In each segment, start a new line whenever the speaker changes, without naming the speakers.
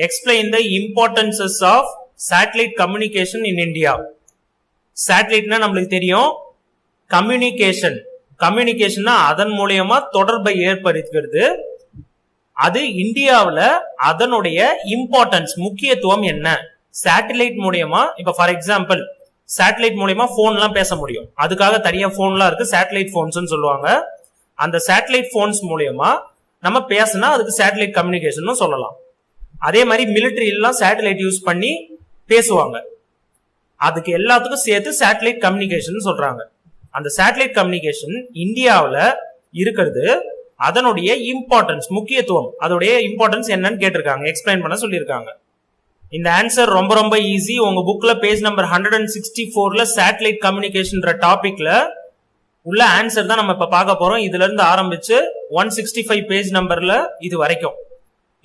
explain the importances of satellite communication in India. Satellite na நம்மளுக்கு தெரியும் communication அதன் மூலமா தொடர்பை ஏற்படுத்துகிறது. அது இந்தியாவில் அதனுடைய இம்பார்ட்டன்ஸ் முக்கியத்துவம் என்ன? சேட்டலைட் மூலமா இப்ப ஃபார் எக்ஸாம்பிள் சேட்டலைட் மூலமா போன்லாம் பேச முடியும். அதுக்காக தனியா போன்லாம் இருக்கு, சேட்டலைட் போன்ஸ் சொல்லுவாங்க. அந்த சேட்டலைட் போன்ஸ் மூலமா நம்ம பேசினா அதுக்கு சேட்டலைட் கம்யூனிகேஷன் சொல்லலாம். அதே மாதிரி மிலிட்டரி எல்லாம் சேட்டலைட் யூஸ் பண்ணி பேசுவாங்க. அதுக்கு எல்லாத்துக்கும் சேர்த்து சேட்டலைட் கம்யூனிகேஷன் சொல்றாங்க. அந்த சேட்டலைட் கம்யூனிகேஷன் இந்தியாவில் இருக்கிறது அதனுடைய இம்பார்ட்டன்ஸ் முக்கியத்துவம், அதோடைய இம்பார்ட்டன்ஸ் என்னன்னு கேட்டிருக்காங்க, எக்ஸ்பிளைன் பண்ண சொல்லியிருக்காங்க. இந்த ஆன்சர் ரொம்ப ரொம்ப ஈஸி. உங்க புக்ல பேஜ் நம்பர் 164ல சேட்டலைட் கம்யூனிகேஷன் டாபிக்ல உள்ள ஆன்சர் தான் நம்ம இப்ப பார்க்க போறோம். இதுல இருந்து ஆரம்பிச்சு 165 பேஜ் நம்பர்ல இது வரைக்கும்.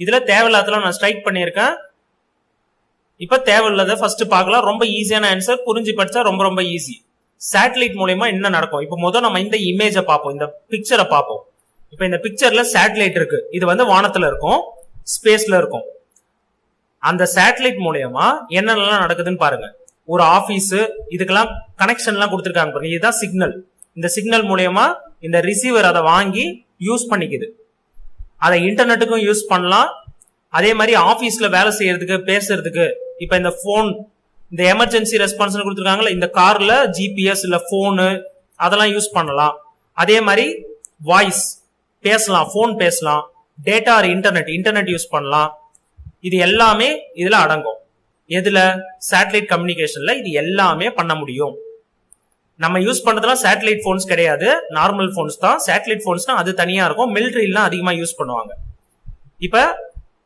இதுல தேவையில்லாதெல்லாம் நான் ஸ்ட்ரைக் பண்ணியிருக்கேன். இப்ப தேவையில்லாத ஃபர்ஸ்ட் பார்க்கலாம். ரொம்ப ஈஸியான ஆன்சர், புரிஞ்சு படிச்சா ரொம்ப ரொம்ப ஈஸி. சேட்டலைட் மூலமா என்ன நடக்கும்? இப்ப முதல் நம்ம இந்த இமேஜை பார்ப்போம், இந்த பிக்சரை பார்ப்போம். இப்ப இந்த பிக்சர்ல சேட்டலைட் இருக்கு. இது வானத்துல இருக்கும், ஸ்பேஸ்ல இருக்கும். அந்த சேட்டலைட் மூலமா என்னென்னலாம் நடக்குதுன்னு பாருங்க. ஒரு ஆபீஸ் இதுக்கெல்லாம் கனெக்ஷன் எல்லாம் கொடுத்துருக்காங்க பாருங்க. இதுதான் சிக்னல். இந்த சிக்னல் மூலமா இந்த ரிசீவர் அதை வாங்கி யூஸ் பண்ணிக்குது. அதை இன்டர்நெட்டுக்கும் யூஸ் பண்ணலாம். அதே மாதிரி ஆபீஸ்ல வேலை செய்யறதுக்கு, பேசுறதுக்கு. இப்ப இந்த போன், இந்த எமர்ஜென்சி ரெஸ்பான்ஸ் கொடுத்துருக்காங்கல்ல, இந்த கார்ல ஜிபிஎஸ் இல்ல போனு அதெல்லாம் யூஸ் பண்ணலாம். அதே மாதிரி வாய்ஸ் பேசலாம், போன் பேசலாம். டேட்டா ஆர் இன்டர்நெட் யூஸ் பண்ணலாம். இது எல்லாமே இதுல அடங்கும். எதுல? சேட்டலைட் கம்யூனிகேஷன்ல இது எல்லாமே பண்ண முடியும். நம்ம யூஸ் பண்றதுலாம் சேட்டலைட் போன்ஸ் கிடையாது, நார்மல் போன்ஸ் தான். சேட்டலைட் போன்ஸ்னா அது தனியா இருக்கும், மிலிட்டரிலாம் அதிகமா யூஸ் பண்ணுவாங்க. இப்ப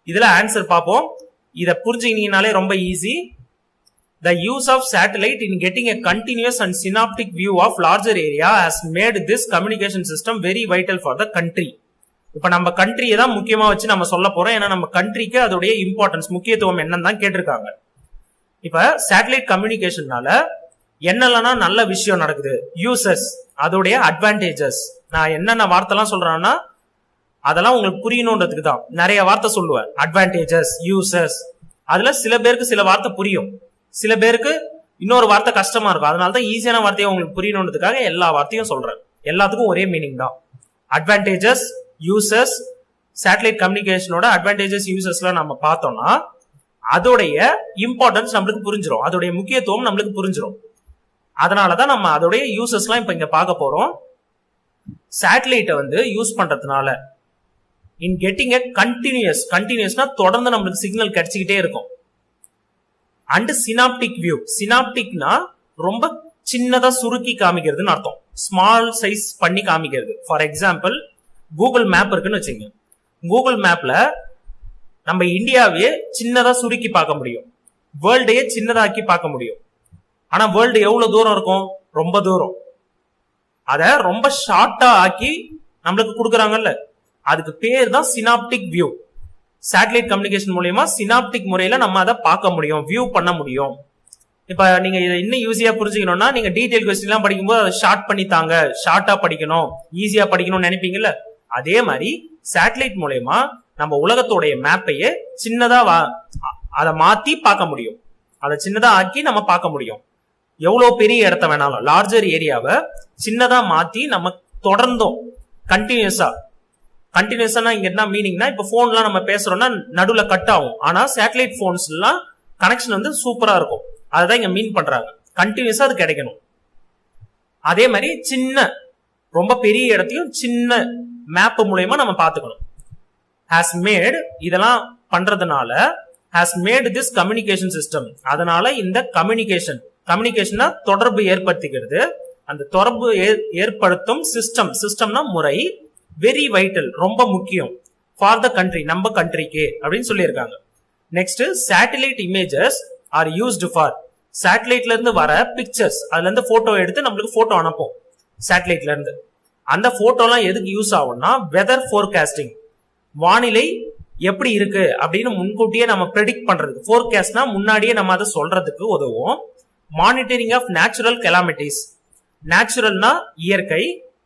இதுல ஆன்சர் பார்ப்போம். இத புரிஞ்சுக்கிட்டீங்கனாலே ரொம்ப easy. The use of satellite in getting a continuous and synoptic view of larger area has made this communication system very vital for the country. இப்ப நம்ம கண்ட்ரியை தான் முக்கியமா வச்சு நம்ம சொல்ல போறோம். ஏன்னா நம்ம கண்ட்ரிக்கு அதோடைய இம்பார்ட்டன்ஸ் முக்கியத்துவம் என்னன்னு தான் கேட்டிருக்காங்க. இப்ப சேட்டலைட் கம்யூனிகேஷன்னால என்னெல்லாம் நல்ல விஷயம் நடக்குது, யூசர்ஸ், அதோடைய அட்வான்டேஜஸ். நான் என்னென்ன வார்த்தைலாம் சொல்றேன்னா அதெல்லாம் உங்களுக்கு புரியணுன்றதுக்கு தான் நிறைய வார்த்தை சொல்லுவேன். Advantages, users. அதுல சில பேருக்கு சில வார்த்தை புரியும், சில பேருக்கு இன்னொரு வார்த்தை கஷ்டமா இருக்கும். அதனாலதான் ஈஸியான வார்த்தையை உங்களுக்கு புரியணுன்றதுக்காக எல்லா வார்த்தையும் சொல்றேன். எல்லாத்துக்கும் ஒரே மீனிங் தான். Advantages, users. சேட்டலைட் கம்யூனிகேஷனோட அட்வான்டேஜஸ், யூசர்ஸ்லாம் நம்ம பார்த்தோம்னா அதோடைய இம்பார்ட்டன்ஸ் நம்மளுக்கு புரிஞ்சிடும், அதோடைய முக்கியத்துவம் நம்மளுக்கு புரிஞ்சிடும். அதனாலதான் நம்ம அதோடைய யூசர்ஸ்லாம் இப்ப இங்க பார்க்க போறோம். சேட்டலைட்டை யூஸ் பண்றதுனால இன் கெட்டிங் எ கண்டினியூஸ்னா தொடர்ந்து நம்மளுக்கு சிக்னல் கிடைச்சிக்கிட்டே இருக்கும். And synaptic view. சினாப்டிக்னா ரொம்ப சின்னதா சுருக்கி காமிக்கிறதுன்னு அர்த்தம், ஸ்மால் சைஸ் பண்ணி காமிக்கிறது. ஃபார் எக்ஸாம்பிள் கூகுள் மேப் இருக்குன்னு வச்சுங்க. கூகுள் மேப்ல நம்ம இந்தியாவே சின்னதா சுருக்கி பார்க்க முடியும், வேர்ல்டையே சின்னதாக்கி பார்க்க முடியும். ஆனா வேர்ல்டு எவ்வளவு தூரம் இருக்கும்? ரொம்ப தூரம். அத ரொம்ப ஷார்ட்டா ஆக்கி நம்மளுக்கு கொடுக்குறாங்கல்ல, அதுக்கு பேர் தான் சினாப்டிக் வியூ. சேட்டலைட் கம்யூனிகேஷன் மூலமா சினாப்டிக் முறையில நம்ம அதை பார்க்க முடியும், வியூ பண்ண முடியும். இப்ப நீங்க இதை இன்னும் ஈஸியா புரிஞ்சுக்கணும்னா நீங்க டீடைல் கொஸ்டின் எல்லாம் படிக்கும்போது அதை ஷார்ட் பண்ணி தாங்க, ஷார்ட்டா படிக்கணும், ஈஸியா படிக்கணும்னு நினைப்பீங்கல்ல. அதே மாதிரி சேட்டலைட் மூலமா நம்ம உலகத்தோடைய மேப்பையே சின்னதா அதை மாத்தி பார்க்க முடியும், அதை சின்னதா ஆக்கி நம்ம பார்க்க முடியும். எவ்வளவு பெரிய இடத்த வேணாலும், லார்ஜர் ஏரியாவை சின்னதா மாத்தி நம்ம தொடர்ந்தோம் கண்டினியூஸா இங்க என்ன மீனிங்னா, இப்ப போன்லாம் நம்ம பேசுறோம்னா நடுவுல கட் ஆகும். ஆனா சேட்டலைட் போன்ஸ் எல்லாம் கனெக்ஷன் சூப்பரா இருக்கும். அதுதான் இங்க மீன் பண்றாங்க, கண்டினியூஸா அது கிடைக்கணும். அதே மாதிரி சின்ன ரொம்ப பெரிய இடத்தையும் சின்ன மேப் மூலமா நம்ம பாத்துக்கணும். ஹாஸ் மேட், இதெல்லாம் பண்றதுனால has made this communication system. அதனால இந்த கம்யூனிகேஷனா தொடர்பு ஏற்படுத்திக்கிறது, அந்த தொடர்பு ஏற்படுத்தும் சிஸ்டம்னா முறை, வெரி வைட்டல், ரொம்ப முக்கியம் ஃபார் த கண்ட்ரி, நம்ம கண்ட்ரிக்கு அப்படின்னு சொல்லியிருக்காங்க. Next, satellite images are used for. சேட்டலைட்ல இருந்து வர பிக்சர்ஸ், அதுல இருந்து போட்டோ எடுத்து நம்மளுக்கு போட்டோ அனுப்பும் சேட்டலைட்ல இருந்து. அந்த போட்டோலாம் எதுக்கு யூஸ் ஆகும்னா வெதர் ஃபோர்காஸ்டிங், வானிலை எப்படி இருக்கு அப்படின்னு முன்கூட்டியே நம்ம ப்ரெடிக்ட் பண்றதுக்கு. ஃபோர்காஸ்ட்னா முன்னாடியே நம்ம அதை சொல்றதுக்கு உதவும். Monitoring of natural calamities. நேச்சுரல்னா இயற்கை,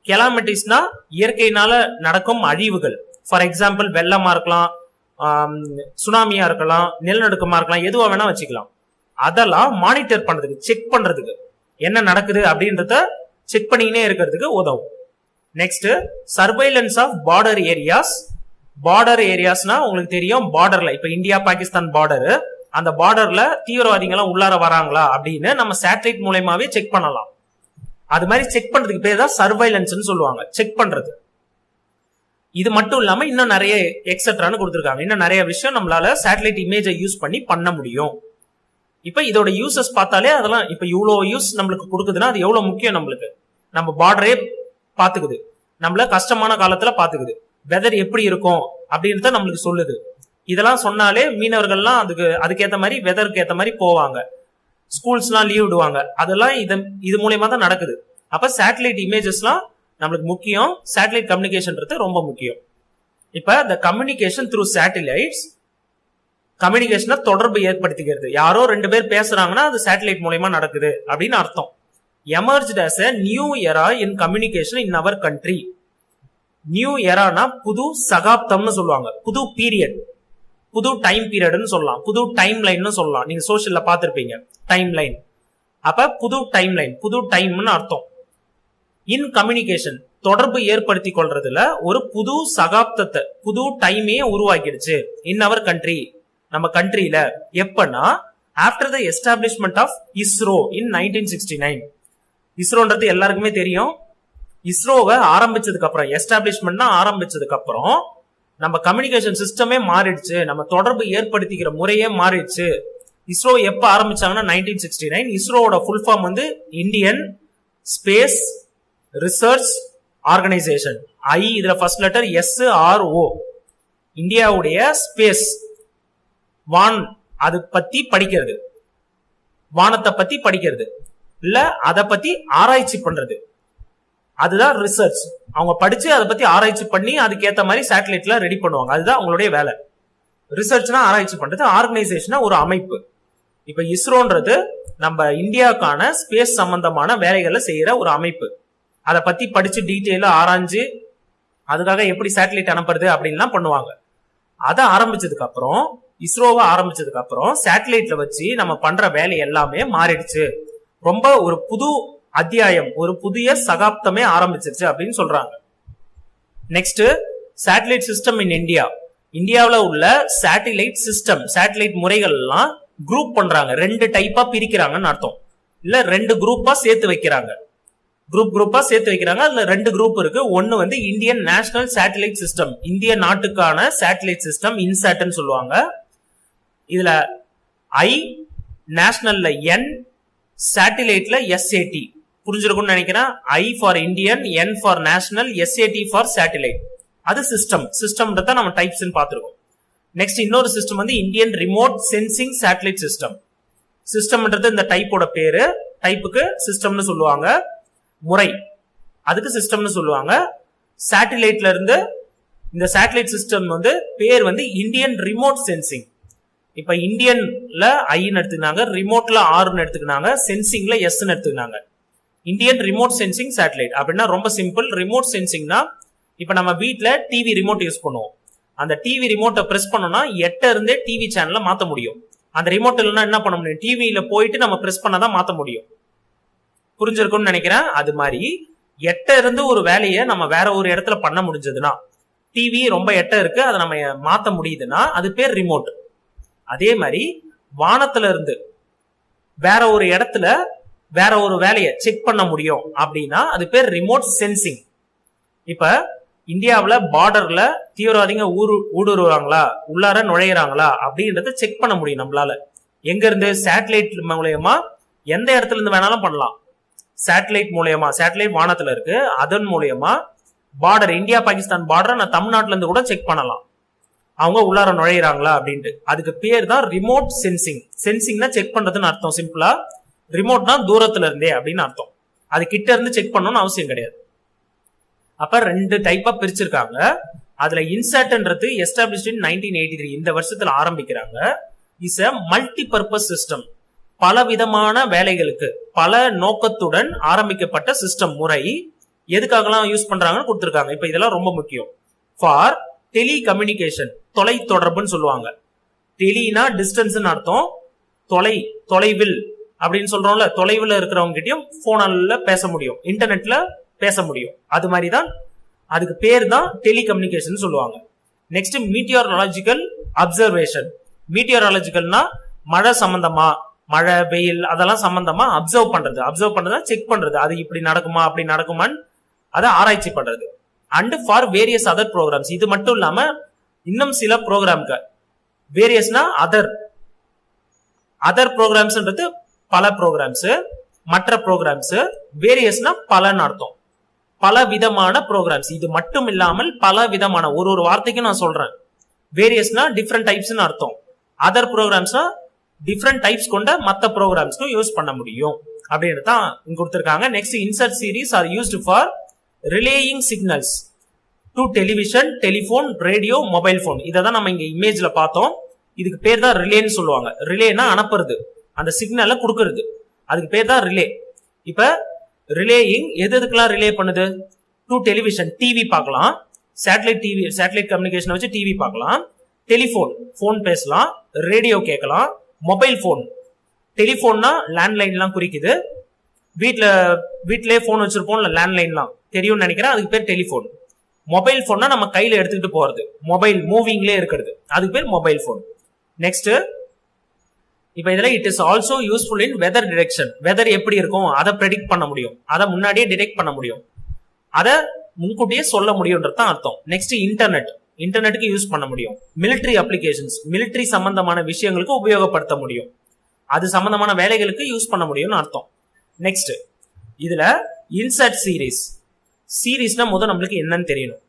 கெலாமிட்டிஸ்னா இயற்கையினால நடக்கும் அழிவுகள். ஃபார் எக்ஸாம்பிள் வெள்ளமா இருக்கலாம், சுனாமியா இருக்கலாம், நிலநடுக்கமா இருக்கலாம், எதுவா வேணா வச்சுக்கலாம். அதெல்லாம் மானிட்டர் பண்றதுக்கு, செக் பண்றதுக்கு, என்ன நடக்குது அப்படின்றத செக் பண்ணிக்கினே இருக்கிறதுக்கு உதவும். Next surveillance of border areas. Border ஏரியாஸ்னா உங்களுக்கு தெரியும், பார்டர்ல இப்ப இந்தியா பாகிஸ்தான் பார்டர், அந்த பார்டர்ல தீவிரவாதிகள் உள்ளார வராங்களா அப்படின்னு நம்ம சேட்டலைட் மூலமாவே செக் பண்ணலாம். அது மாதிரி செக் பண்றதுக்கு பேர் தான் சர்வைலன்ஸ் சொல்லுவாங்க, செக் பண்றது. இது மட்டும் இல்லாம இன்னும் நிறைய எக்ஸெட்ரான்னு கொடுத்துருக்காங்க. இன்னும் நிறைய விஷயம் நம்மளால சேட்டலைட் இமேஜை யூஸ் பண்ணி பண்ண முடியும். இப்ப இதோட யூசஸ் பார்த்தாலே அதெல்லாம் இப்ப இவ்வளவு யூஸ் நம்மளுக்கு கொடுக்குதுன்னா அது எவ்வளவு முக்கியம். நம்மளுக்கு நம்ம பார்டரே பாத்துக்குது, நம்மள கஷ்டமான காலத்துல பாத்துக்குது, வெதர் எப்படி இருக்கும் அப்படின்றத நம்மளுக்கு சொல்லுது. இதெல்லாம் சொன்னாலே மீனவர்கள்லாம் அதுக்கேற்ற மாதிரி வெதருக்கு ஏற்ற மாதிரி போவாங்க, ஸ்கூல்ஸ்லாம் லீவ் விடுவாங்க. அதெல்லாம் இது மூலயமா தான் நடக்குது. அப்ப சேட்டலைட் இமேஜஸ்லாம் நம்மளுக்கு முக்கியம். சேட்டலைட் கம்யூனிகேஷன்றது ரொம்ப முக்கியம். இப்ப இந்த கம்யூனிகேஷன் த்ரூ சேட்டலைட்ஸ், கம்யூனிகேஷனை தொடர்பு ஏற்படுத்திக்கிறது. யாரோ 2 பேர் பேசுறாங்கன்னா அது சேட்டலைட் மூலமா நடக்குது அப்படின்னு அர்த்தம். Emerged as a new era in communication in our country. New எரானா புது சகாப்தம்னு சொல்லுவாங்க, புது பீரியட், புது டைம் பீரியட்னு சொல்லலாம், புது டைம் லைன் சொல்லலாம். நீங்க சோசியல்ல பாத்திருப்பீங்க டைம் லைன். அப்ப புது டைம் லைன், புது டைம்னு அர்த்தம். இன் கம்யூனிகேஷன் தொடர்பு ஏற்படுத்தி கொள்றதுல ஒரு புது சகாப்தத்தை, புது டைமே உருவாக்கிடுச்சு இன் அவர் கண்ட்ரி, நம்ம கண்ட்ரியில. எப்பன்னா after the establishment of ISRO in 1969. இஸ்ரோன்றது எல்லாருக்குமே தெரியும். இஸ்ரோவை ஆரம்பிச்சதுக்கு அப்புறம், எஸ்டாப்ளிஷ்மெண்ட்னா ஆரம்பிச்சதுக்கு அப்புறம் நம்ம கம்யூனிகேஷன் சிஸ்டமே மாறிடுச்சு, நம்ம தொடர்பு ஏற்படுத்திக்கிற முறையே மாறிடுச்சு. இஸ்ரோ எப்ப ஆரம்பிச்சாங்கன்னா 1969. இஸ்ரோவோட ஃபுல் ஃபார்ம் வந்து இந்தியன் ஸ்பேஸ் ரிசர்ச் ஆர்கனைசேஷன். இதுல ஃபர்ஸ்ட் லெட்டர் SRO. இந்தியாவுடைய ஸ்பேஸ், வான், அது பத்தி படிக்கிறது, வானத்தை பத்தி படிக்கிறது, இல்ல அதை பத்தி ஆராய்ச்சி பண்றது, அதுதான் ரிசர்ச். அவங்க படிச்சு அதை பத்தி ஆராய்ச்சி பண்ணி அதுக்கேற்ற மாதிரி சேட்டலைட்ல ரெடி பண்ணுவாங்க. அதுதான் அவங்களுடைய வேலை. ரிசர்ச்னா ஆராய்ச்சி பண்றது, ஆர்கனைசேஷனா ஒரு அமைப்பு. இப்ப இஸ்ரோன்றது நம்ம இந்தியாவுக்கான ஸ்பேஸ் சம்பந்தமான வேலைகளை செய்யற ஒரு அமைப்பு. அதை பத்தி படிச்சு டீட்டெயிலா ஆராய்ஞ்சு அதுக்காக எப்படி சேட்டலைட் அனுப்புறது அப்படின்லாம் பண்ணுவாங்க. அதை ஆரம்பிச்சதுக்கு அப்புறம், இஸ்ரோவை ஆரம்பிச்சதுக்கு அப்புறம் சேட்டலைட்ல வச்சு நம்ம பண்ற வேலை எல்லாமே மாறிடுச்சு. ரொம்ப ஒரு புது அத்தியாயம், ஒரு புதிய சகாப்தமே ஆரம்பிச்சிருச்சு அப்படின்னு சொல்றாங்க. Next satellite system in India. இந்தியாவில் உள்ள சேட்டலைட் சிஸ்டம், சேட்டலைட் முறைகள் எல்லாம் குரூப் பண்றாங்க, 2 டைப்பா பிரிக்கிறாங்கன்னு அர்த்தம். இல்ல 2 குரூப்பா சேர்த்து வைக்கிறாங்க, குரூப்பா சேர்த்து வைக்கிறாங்க. அதுல 2 குரூப் இருக்கு. ஒன்னு வந்து இந்தியன் நேஷனல் சேட்டலைட் சிஸ்டம், இந்திய நாட்டுக்கான சேட்டலைட் சிஸ்டம், இன்சாட்னு சொல்லுவாங்க. இதுல ஐ, நேஷனல்ல N, சேட்டலைட்ல SAT. புரிஞ்சிருக்கும்னு நினைக்கிறேன். I for Indian, N for national, SAT for satellite. அது சிஸ்டம். சிஸ்டம்ன்றத நம்ம டைப்ஸ் பார்த்திருக்கோம். நெக்ஸ்ட் இன்னொரு சிஸ்டம் வந்து Indian remote sensing satellite system. சிஸ்டம்ன்றது இந்த டைப்போட பேரு, டைப்புக்கு சிஸ்டம்னு சொல்லுவாங்க. முறை, அதுக்கு சிஸ்டம்னு சொல்லுவாங்க. சேட்டலைட்ல இருந்து இந்த சேட்டலைட் சிஸ்டம் வந்து பேர் வந்து இந்தியன் ரிமோட் சென்சிங். இப்ப இந்தியன்ல ஐன்னு எடுத்துக்கினாங்க, ரிமோட்ல ஆர்னு எடுத்துக்கினாங்க, சென்சிங்ல எஸ்ன்னு எடுத்துக்கினாங்க. இந்தியன் ரிமோட் சென்சிங் சேட்டலைட் அப்படின்னா ரொம்ப சிம்பிள். ரிமோட் சென்சிங்னா இப்ப நம்ம வீட்டுல டிவி ரிமோட் யூஸ் பண்ணுவோம். அந்த டிவி ரிமோட்டை பிரஸ் பண்ணோம்னா 8 இருந்தே டிவி சேனல்ல மாத்த முடியும். அந்த ரிமோட் இல்லைன்னா என்ன பண்ண முடியும், டிவியில போயிட்டு நம்ம பிரஸ் பண்ணாதான் மாத்த முடியும். புரிஞ்சிருக்கும்னு நினைக்கிறேன். அது மாதிரி 8 இருந்து ஒரு வேலையை நம்ம வேற ஒரு இடத்துல பண்ண முடிஞ்சதுன்னா, டிவி ரொம்ப 8 இருக்கு, அதை நம்ம மாத்த முடியுதுன்னா அது பேர் ரிமோட். அதே மாதிரி வானத்துல இருந்து வேற ஒரு இடத்துல வேற ஒரு வேலையை செக் பண்ண முடியும் அப்படின்னா அது பேர் ரிமோட் சென்சிங். இப்ப இந்தியாவுல பார்டர்ல தீவிரவாதிங்க ஊடுருவாங்களா, உள்ளார நுழையிறாங்களா அப்படின்றத செக் பண்ண முடியும் நம்மளால. எங்க இருந்து? சேட்டலைட் மூலயமா எந்த இடத்துல இருந்து வேணாலும் பண்ணலாம். சேட்டலைட் மூலயமா, சேட்டலைட் வானத்துல இருக்கு, அதன் மூலயமா பார்டர், இந்தியா பாகிஸ்தான் பார்டரை நான் தமிழ்நாட்டுல இருந்து கூட செக் பண்ணலாம், அவங்க உள்ளார நுழையிறாங்களா அப்படின்ட்டு. அதுக்கு பேர் தான் ரிமோட் சென்சிங். சென்சிங்னா செக் பண்றதுன்னு அர்த்தம். சிம்பிளா ரிமோட்னா தூரத்துல இருந்தே அப்படின்னு அர்த்தம். அது கிட்ட இருந்து செக் பண்ணணும்னு அவசியம் கிடையாது. அப்ப 2 டைப்பா பிரிச்சிருக்காங்க. அதுல இன்சாட்ன்றது எஸ்டாப்ளிஷ்ட் இன் 1983, இந்த வருஷத்துல ஆரம்பிக்கிறாங்க. Is a multi purpose system. பல விதமான வேலைகளுக்கு, பல நோக்கத்துடன் ஆரம்பிக்கப்பட்ட சிஸ்டம் முறை. எதுக்காகலாம் யூஸ் பண்றாங்கன்னு கொடுத்திருக்காங்க. இப்ப இதெல்லாம் ரொம்ப முக்கியம். ஃபார் டெலிகம்யூனிகேஷன், தொலை தொடர்புன்னு சொல்லுவாங்க. டெலினா டிஸ்டன்ஸ்னு அர்த்தம், தொலைவில் அப்படின்னு சொல்றோம்ல, தொலைவில் இருக்கிறவங்க கிட்டயும் போனால பேச முடியும், இன்டர்நெட்ல பேச முடியும். அது மாதிரிதான் அதுக்கு பேர் தான் டெலிகம்யூனிகேஷன் சொல்லுவாங்க. Next மீட்டியோரலாஜிக்கல் observation. மீட்டியோரலாஜிக்கல்னா மழை சம்பந்தமா, மழை வெயில் அதெல்லாம் சம்பந்தமா அப்சர்வ் பண்றது செக் பண்றது, அது இப்படி நடக்குமா அப்படி நடக்குமான்னு அதை ஆராய்ச்சி பண்றது. And for various other programs. இது மட்டும் இல்லாம இன்னும் சில ப்ரோக்ராம்க்கு வேரியஸ்னா அதர் ப்ரோக்ராம்ஸ்ன்றது பல ப்ரோக்ராம்ஸ், மற்ற ப்ரோக்ராம்ஸ். வேரியஸ்னா பலன்னு அர்த்தம், பல விதமான ப்ரோக்ராம்ஸ். இது மட்டும் இல்லாமல் பல விதமான, ஒரு வார்த்தைக்கு நான் சொல்றேன். வேரியஸ்னா டிஃப்ரெண்ட் டைப்ஸ்னு அர்த்தம், அதர் ப்ரோக்ராம்ஸ்னா டிஃப்ரெண்ட் டைப்ஸ் கொண்ட மற்ற ப்ரோக்ராம்ஸ்க்கும் யூஸ் பண்ண முடியும் அப்படின்னு தான் இங்க கொடுத்திருக்காங்க. Next insert series R used for relying signals to television, telephone, radio, mobile phone. இதை தான் நம்ம இங்க இமேஜ்ல பார்த்தோம். இதுக்கு பேர் தான் ரிலேன்னு சொல்லுவாங்க. ரிலேனா அனுப்புறது, அந்த சிக்னலை கொடுக்கறது, அதுக்கு பேர் தான் ரிலே. இப்ப ரிலேயிங் எதுக்கெல்லாம் ரிலே பண்ணுது? டு டெலிவிஷன், டிவி பார்க்கலாம், சேட்டலைட் கம்யூனிகேஷன் வச்சு டிவி பார்க்கலாம். டெலிபோன், போன் பேசலாம். ரேடியோ கேட்கலாம். மொபைல் போன், டெலிபோன்னா லேண்ட்லைன்லாம் குறிக்குது. வீட்லயே போன் வச்சிருப்போம்ல, லேண்ட்லைன்லாம் தெரியும்னு நினைக்கிறேன், அதுக்கு பேர் டெலிபோன். மொபைல் போன்னா நம்ம கையில எடுத்துக்கிட்டு போறது, மொபைல் மூவிங்லேயே இருக்கிறது, அதுக்கு பேர் மொபைல் போன். நெக்ஸ்ட் இப்ப இதுல it is also useful in weather detection. Weather எப்படி இருக்கும் அதை ப்ரெடிக்ட் பண்ண முடியும், அதை முன்னாடியே டிடெக்ட் பண்ண முடியும், அதை முன்கூட்டியே சொல்ல முடியும்ன்றது அர்த்தம். நெக்ஸ்ட் இன்டர்நெட்டுக்கு யூஸ் பண்ண முடியும். மிலிட்டரி அப்ளிகேஷன்ஸ், மிலிட்டரி சம்பந்தமான விஷயங்களுக்கு உபயோகப்படுத்த முடியும், அது சம்பந்தமான வேலைகளுக்கு யூஸ் பண்ண முடியும்னு அர்த்தம். நெக்ஸ்ட் இதுல இன்சர்ட் சீரீஸ்னா முதல் நம்மளுக்கு என்னன்னு தெரியணும்.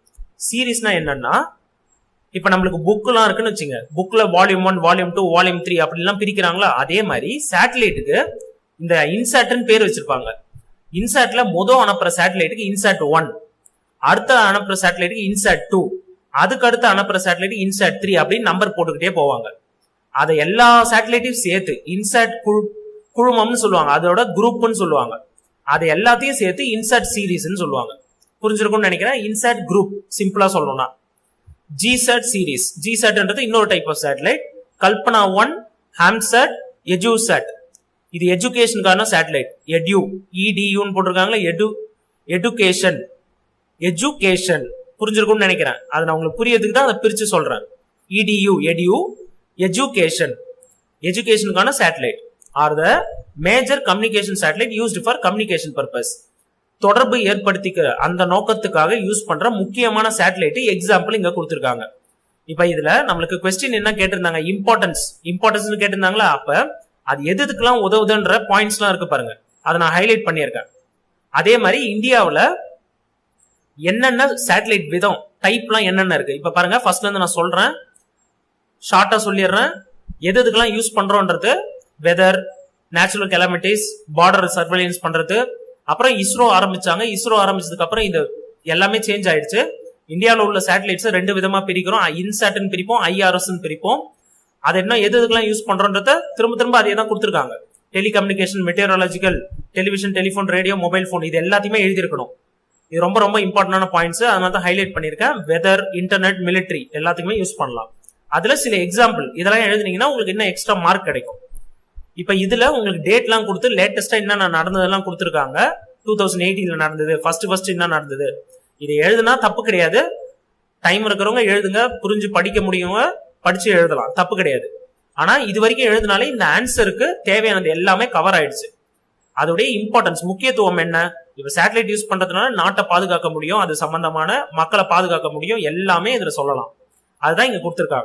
சீரீஸ்னா என்னன்னா, இப்ப நம்மளுக்கு புக்லாம் இருக்குன்னு வச்சுங்க, புக்ல வால்யூம் 1, வால்யூம் 2, வால்யூம் 3 அப்படிலாம் பிரிக்கிறாங்களா, அதே மாதிரி சேட்டலைட்டுக்கு இந்த இன்சாட்னு பேர் வச்சிருப்பாங்க. இன்சாட்ல அனுப்புற சேட்டலைட்டுக்கு இன்சாட் 1, அடுத்த அனுப்புற சேட்டலைட்டுக்கு இன்சாட் 2, அதுக்கு அடுத்து அனுப்புற சேட்டலைட் இன்சாட் 3 அப்படின்னு நம்பர் போட்டுக்கிட்டே போவாங்க. அதை எல்லா சேட்டலைட்டையும் சேர்த்து இன்சாட் குழுமம்னு சொல்லுவாங்க, அதோட குரூப்னு சொல்லுவாங்க. அதை எல்லாத்தையும் சேர்த்து இன்சாட் சீரீஸ்ன்னு சொல்லுவாங்க. புரிஞ்சிருக்கும்னு நினைக்கிறேன். இன்சாட் குரூப் சிம்பிளா சொல்லணும்னா ஜிசாட் சீரீஸ். ஜிசாட்ன்றது இன்னொரு டைப் ஆஃப் சேட்டலைட். கல்பனா 1, ஹாம்சாட், எஜுசாட். இது எஜுகேஷனுக்கான சேட்டலைட். EDUன்னு போட்டிருக்காங்களா, எஜுகேஷன் புரிஞ்சிருக்கும்னு நினைக்கிறேன். அதை நான் உங்களுக்கு புரியறதுக்கு தான் அதை பிரிச்சு சொல்றேன். EDU எஜுகேஷனுக்கான satellite are the major communication satellite used for communication purpose. தொடர்பு ஏற்படுத்திக்கிற அந்த நோக்கத்துக்காக யூஸ் பண்ற முக்கியமான சேட்டலைட் எக்ஸாம்பிள் இங்க கொடுத்திருக்காங்க. இப்ப இதுல நம்மளுக்கு கொஸ்டின் என்ன கேட்டிருந்தாங்க, இம்பார்ட்டன்ஸ் கேட்டிருந்தாங்களா, அப்ப அது எதுக்கெல்லாம் உதவுதுன்ற பாயிண்ட்ஸ் எல்லாம் இருக்கு பாருங்க, அதை நான் ஹைலைட் பண்ணியிருக்கேன். அதே மாதிரி இந்தியாவில என்னென்ன சேட்டலைட் விதம் டைப்லாம் என்னென்ன இருக்கு இப்ப பாருங்க. ஃபர்ஸ்ட்ல இருந்து நான் சொல்றேன், ஷார்ட்டா சொல்லிடுறேன். எதுக்கெல்லாம் யூஸ் பண்றோன்றது, weather, natural calamities, border surveillance பண்றது. அப்புறம் இஸ்ரோ ஆரம்பிச்சதுக்கு அப்புறம் இது எல்லாமே சேஞ்ச் ஆயிடுச்சு. இந்தியாவில் உள்ள சேட்டலைட்ஸ் 2 விதமா பிரிக்கிறோம், இன்சாட்னு பிரிப்போம், IRSன்னு பிரிப்போம். அது என்ன எதுக்கெல்லாம் யூஸ் பண்றோன்றத திரும்ப அதே தான் கொடுத்துருக்காங்க. Telecommunication, meteorological, television, telephone, radio, mobile phone, இது எல்லாத்தையுமே எழுதிருக்கணும். இது ரொம்ப ரொம்ப இம்பார்ட்டன்டான பாயிண்ட்ஸ், அதனால தான் ஹைலைட் பண்ணிருக்கேன். வெதர், இன்டர்நெட், மிலிட்டரி எல்லாத்துக்குமே யூஸ் பண்ணலாம். அதுல சில எக்ஸாம்பிள் இதெல்லாம் எழுதுனீங்கன்னா உங்களுக்கு என்ன எக்ஸ்ட்ரா மார்க் கிடைக்கும். இப்ப இதுல உங்களுக்கு டேட்லாம் கொடுத்து லேட்டஸ்டா என்ன நடந்ததெல்லாம் கொடுத்துருக்காங்க. 2018 நடந்தது, ஃபர்ஸ்ட் என்ன நடந்தது, இதை எழுதுனா தப்பு கிடையாது. டைம் இருக்கிறவங்க எழுதுங்க, புரிஞ்சு படிக்க முடியுங்க, படிச்சு எழுதலாம், தப்பு கிடையாது. ஆனா இது வரைக்கும் எழுதினாலே இந்த ஆன்சருக்கு தேவையானது எல்லாமே கவர் ஆயிடுச்சு. அதோடைய இம்பார்ட்டன்ஸ், முக்கியத்துவம் என்ன, இப்ப சேட்டலைட் யூஸ் பண்றதுனால நாட்டை பாதுகாக்க முடியும், அது சம்பந்தமான மக்களை பாதுகாக்க முடியும், எல்லாமே இதுல சொல்லலாம். அதுதான் இங்க கொடுத்திருக்காங்க.